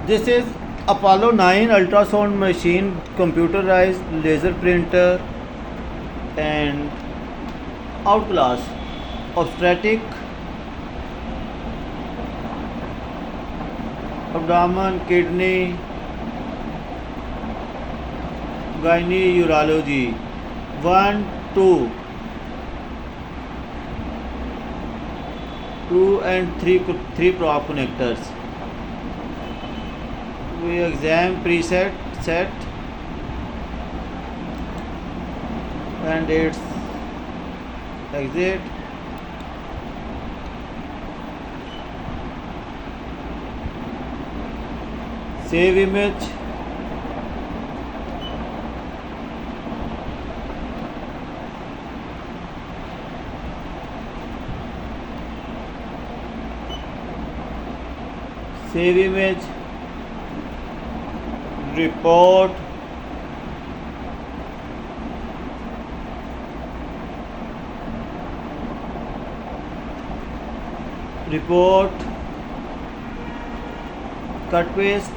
This is Apollo 9 ultrasound machine, computerized laser printer, and outclass obstetric, abdomen, kidney, gynae, urology. 1, 2, 2 and 3 prop connectors. We exam preset set and its exit. Save image. Save image. Report. Report. Cut paste.